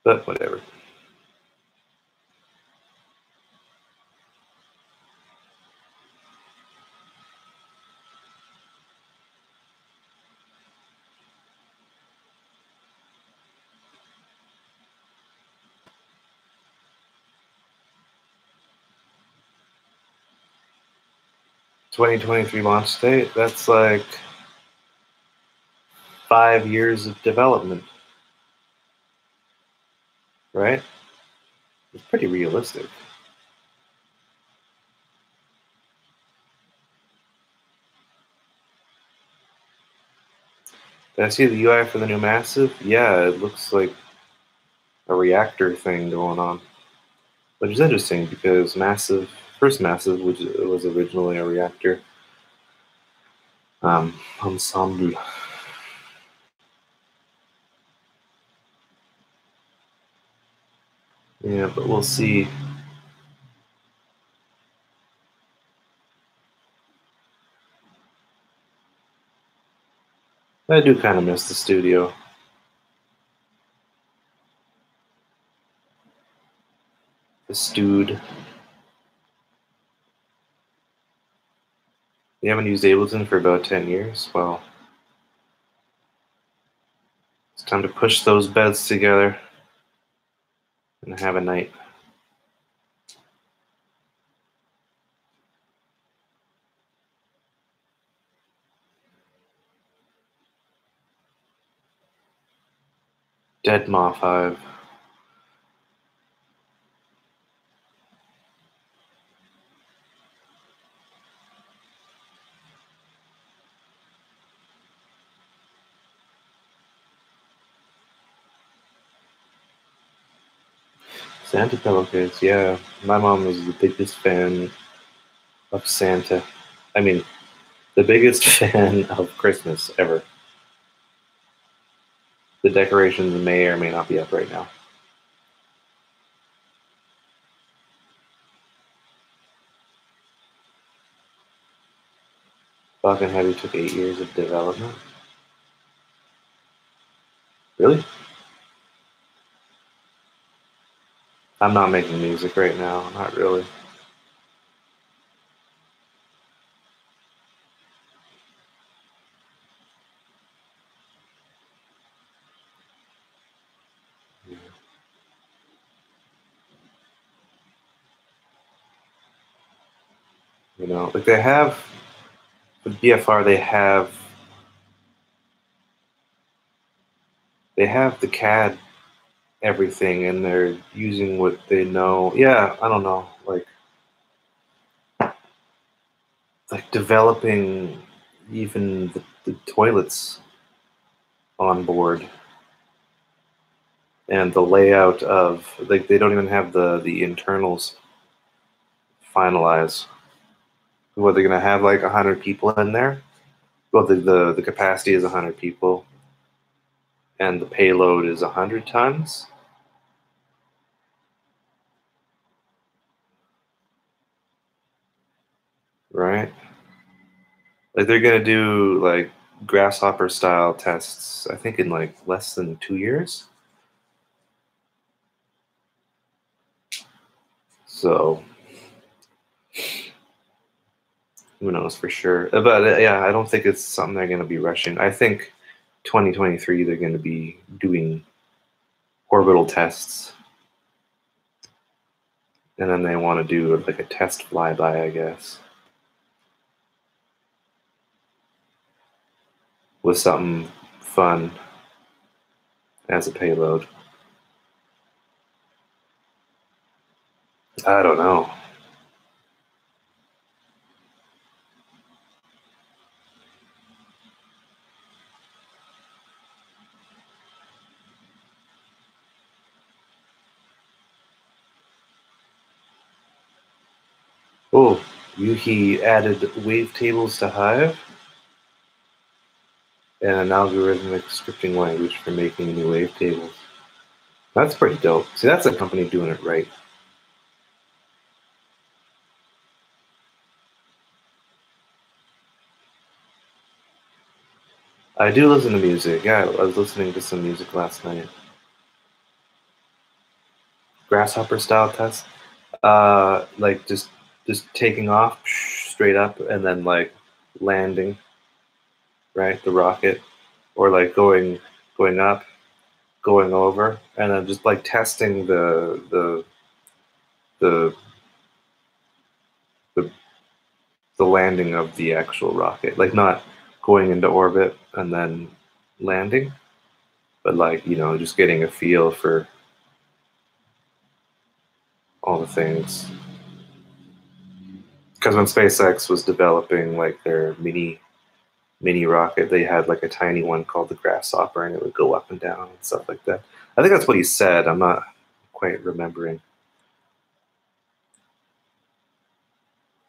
But whatever. (2023) launch date, that's like 5 years of development, right? It's pretty realistic. Did I see the UI for the new Massive? Yeah, it looks like a reactor thing going on, which is interesting because first Massive, which was originally a reactor ensemble. Yeah, but we'll see. I do kind of miss the studio. The stewed. You haven't used Ableton for about 10 years? Well, it's time to push those beds together and have a night. Dead Ma 5. Santa pillowcase, yeah. My mom was the biggest fan of Santa. I mean, the biggest fan of Christmas ever. The decorations may or may not be up right now. Falcon Heavy took 8 years of development. Really? I'm not making music right now, not really. You know, like they have with BFR, they have the CAD everything, and they're using what they know. Yeah, I don't know, like developing even the toilets on board and the layout of like they don't even have the internals finalized. What they're gonna have like 100 people in there? Well, the capacity is 100 people, and the payload is 100 tons. Right? Like they're gonna do like grasshopper style tests, I think in like less than 2 years. So who knows for sure? But yeah, I don't think it's something they're gonna be rushing. I think 2023 they're gonna be doing orbital tests, and then they want to do like a test flyby, I guess, with something fun as a payload. I don't know. Oh, Yuhi added wavetables to Hive and an algorithmic scripting language for making new wavetables. That's pretty dope. See, that's a company doing it right. I do listen to music. Yeah, I was listening to some music last night. grasshopper style test. Like just taking off straight up and then like landing, right, the rocket, or like going up, going over, and then just like testing the the, the landing of the actual rocket, like not going into orbit and then landing, but like, you know, just getting a feel for all the things. Because when SpaceX was developing like their mini rocket, they had like a tiny one called the Grasshopper, and it would go up and down and stuff like that. I think that's what he said. I'm not quite remembering.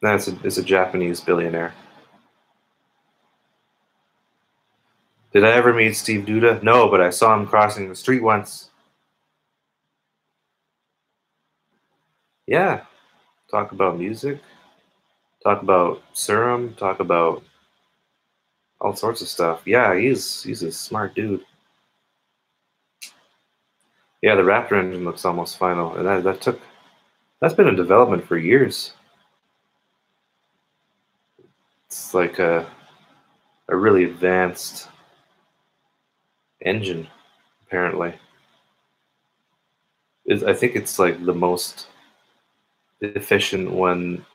No, it's a Japanese billionaire. Did I ever meet Steve Duda? No, but I saw him crossing the street once. Yeah, talk about music, talk about serum, talk about all sorts of stuff. Yeah, he's a smart dude. Yeah, the Raptor engine looks almost final, and that's been in development for years. It's like a really advanced engine, apparently. I think it's like the most efficient one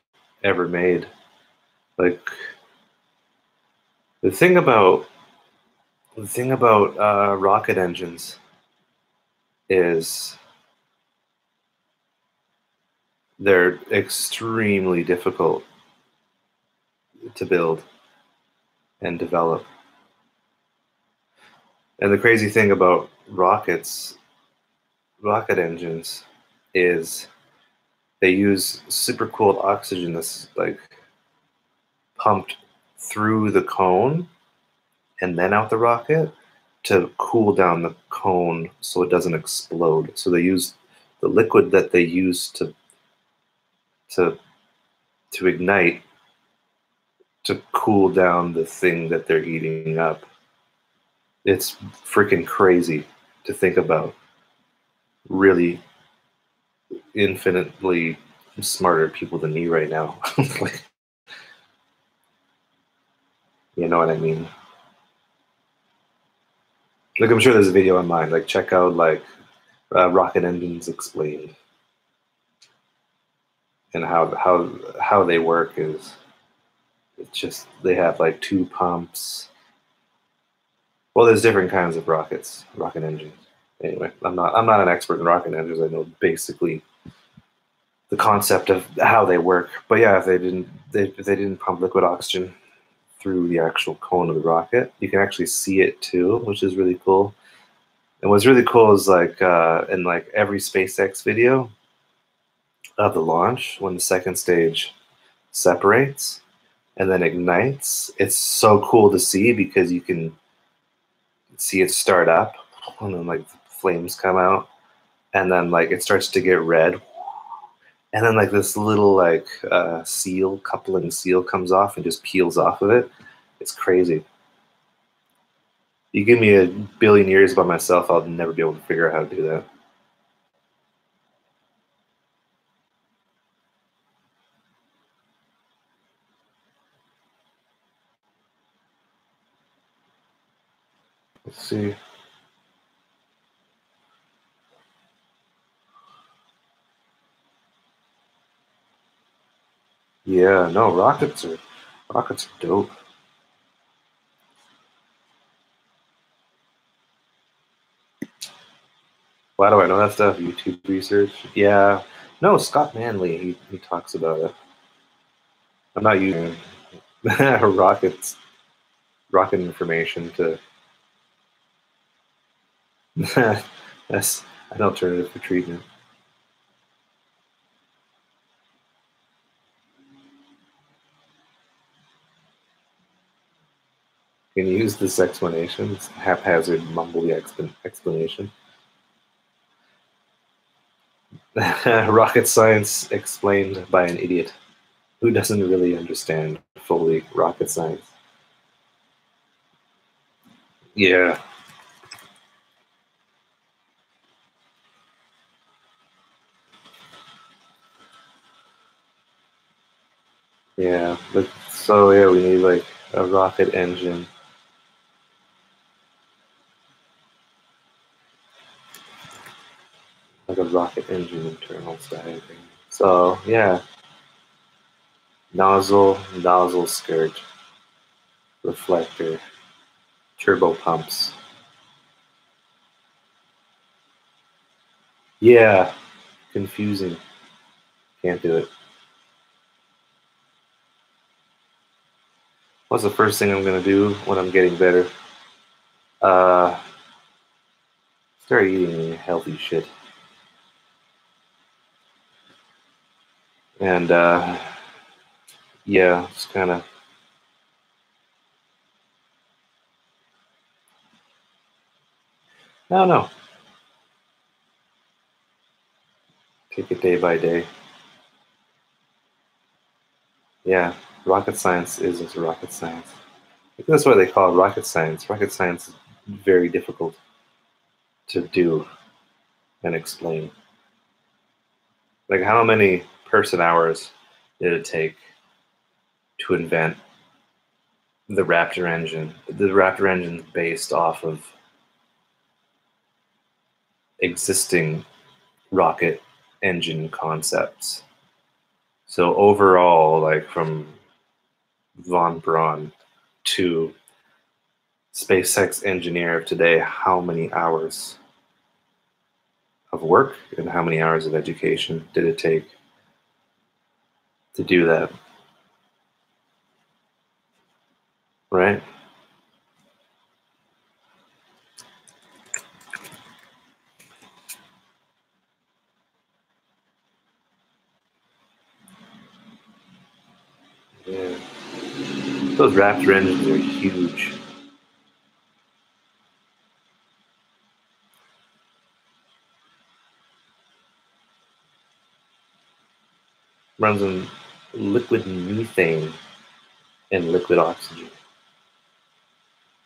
ever made. Like the thing about rocket engines is they're extremely difficult to build and develop. And the crazy thing about rocket engines, is they use supercooled oxygen that's like pumped through the cone and then out the rocket to cool down the cone so it doesn't explode. So they use the liquid that they use to ignite to cool down the thing that they're heating up. It's freaking crazy to think about. Really infinitely smarter people than me right now. Like, you know what I mean? Like, I'm sure there's a video online. Like, check out like rocket engines explained, and how they work is, it's just they have like two pumps. Well, there's different kinds of rocket engines. Anyway, I'm not an expert in rocket engines. I know basically the concept of how they work. But yeah, if they didn't pump liquid oxygen through the actual cone of the rocket, you can actually see it too, which is really cool. And what's really cool is like in like every SpaceX video of the launch, when the second stage separates and then ignites, it's so cool to see because you can see it start up and then like the flames come out and then like it starts to get red and then like this little like coupling seal comes off and just peels off of it. It's crazy. You give me a billion years by myself, I'll never be able to figure out how to do that. Let's see. Yeah, no, rockets are dope. Why do I know that stuff? YouTube research. Yeah. No, Scott Manley, he talks about it. I'm not using rockets rocket information to that's an alternative for treatment. Can you use this explanation? It's haphazard, mumbly explanation. Rocket science explained by an idiot who doesn't really understand fully rocket science. Yeah. Yeah, but so yeah, we need like a rocket engine, like a rocket engine internal side thing. So yeah, nozzle skirt, reflector, turbo pumps. Yeah, confusing. Can't do it. What's the first thing I'm gonna do when I'm getting better? Uh, Start eating healthy shit. And yeah, just kind of, I don't know, take it day by day. Yeah, rocket science isn't rocket science. I think that's why they call it rocket science. Rocket science is very difficult to do and explain. Like, how many person hours did it take to invent the Raptor engine? The Raptor engine is based off of existing rocket engine concepts. So overall, like from von Braun to SpaceX engineer of today, how many hours of work and how many hours of education did it take to do that? Right? Yeah. Those Raptor engines are huge. Runs on liquid methane and liquid oxygen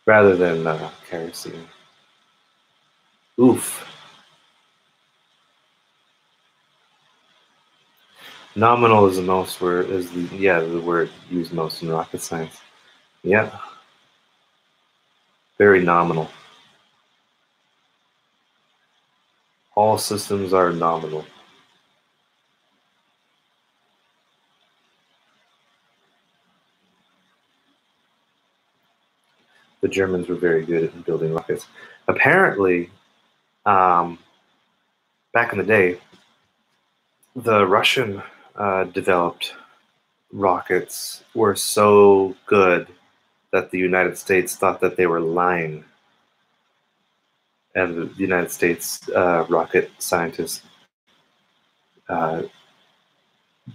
rather than kerosene. Oof. Nominal is the most word is the yeah the word used most in rocket science. Yeah, very nominal. All systems are nominal. The Germans were very good at building rockets. Apparently, um, back in the day, the Russian developed rockets were so good that the United States thought that they were lying, and the United States rocket scientists uh,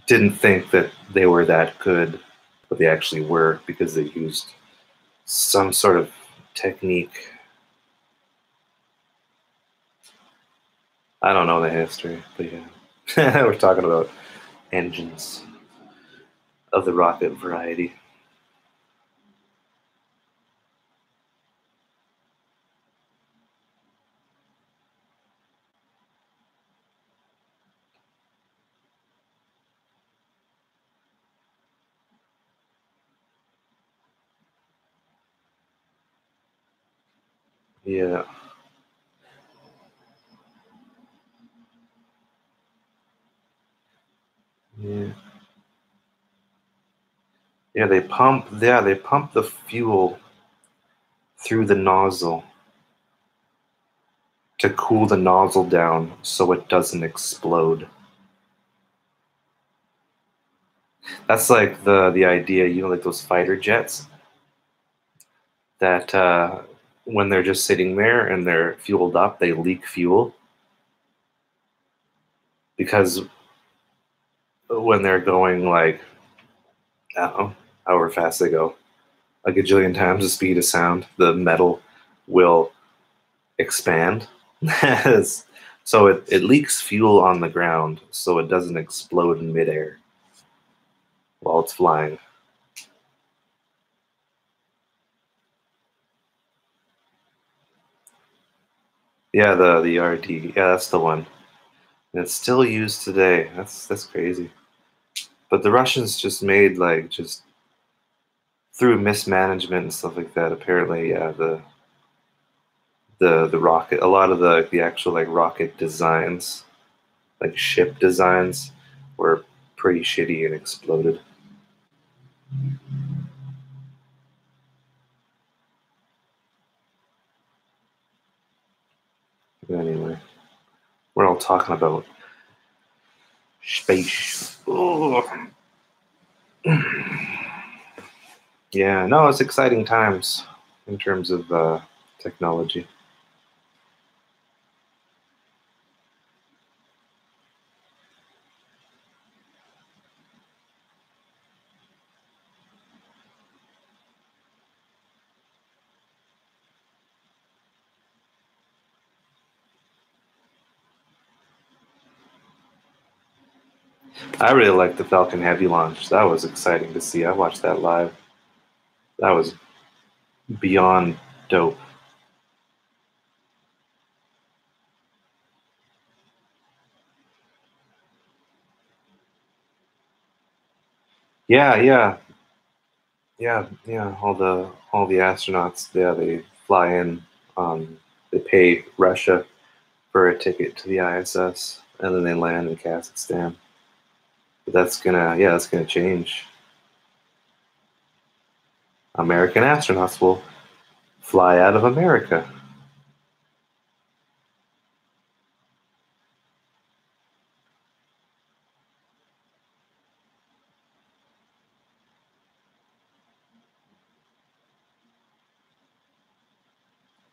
didn't think that they were that good, but they actually were because they used some sort of technique. I don't know the history, but yeah, we're talking about engines of the rocket variety. Yeah, yeah, yeah. They pump. Yeah, they pump the fuel through the nozzle to cool the nozzle down so it doesn't explode. That's like the idea, like those fighter jets that when they're just sitting there and they're fueled up, they leak fuel because when they're going like, I don't know, however fast they go, a gajillion times the speed of sound, the metal will expand. So it leaks fuel on the ground so it doesn't explode in midair while it's flying. Yeah, the RD. Yeah, that's the one. And it's still used today. That's crazy. But the Russians just made like just through mismanagement and stuff like that. Apparently, yeah, the rocket, a lot of the actual like rocket designs, like ship designs, were pretty shitty and exploded. Anyway, we're all talking about space. Ugh. Yeah, no, it's exciting times in terms of technology. I really liked the Falcon Heavy launch. That was exciting to see. I watched that live. That was beyond dope. Yeah, yeah, yeah. All the astronauts. Yeah, they fly in. They pay Russia for a ticket to the ISS, and then they land in Kazakhstan. But that's gonna change. American astronauts will fly out of America,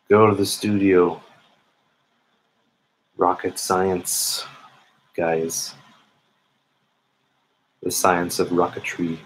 go to the studio. Rocket science, guys. The science of rocketry.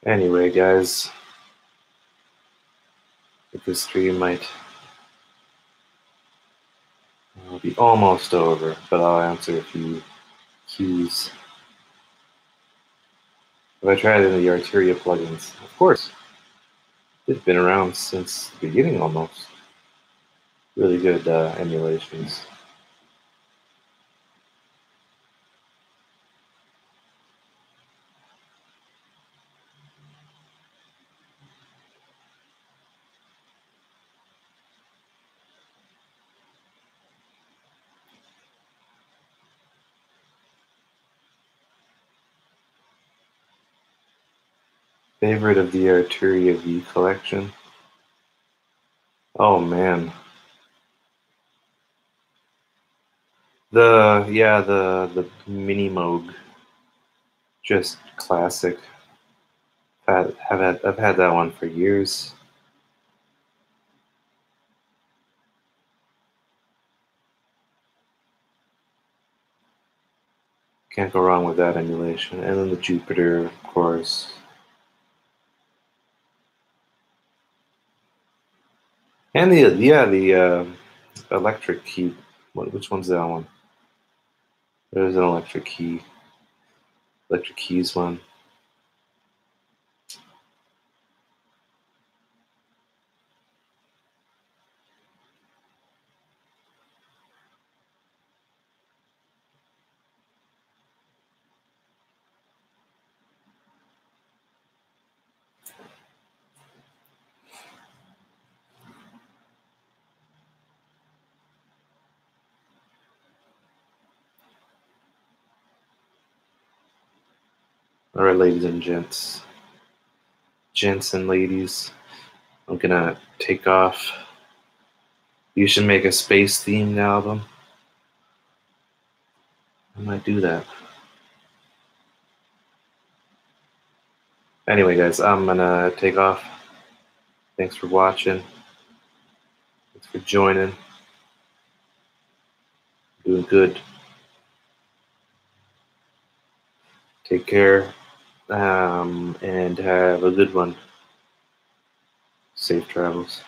Anyway, guys, this stream might be almost over, but I'll answer a few cues. Have I tried any of the Arteria plugins? Of course. They've been around since the beginning almost. Really good emulations. Favorite of the Arteria V collection? Oh man. The Mini Moog. Just classic. I've had that one for years. Can't go wrong with that emulation. And then the Jupiter, of course. And the electric key. Which one's that one? There's an electric keys one. All right, ladies and gents and ladies, I'm gonna take off. You should make a space themed album. I might do that. Anyway, guys, I'm gonna take off. Thanks for watching. Thanks for joining. Doing good. Take care. And have a good one. Safe travels.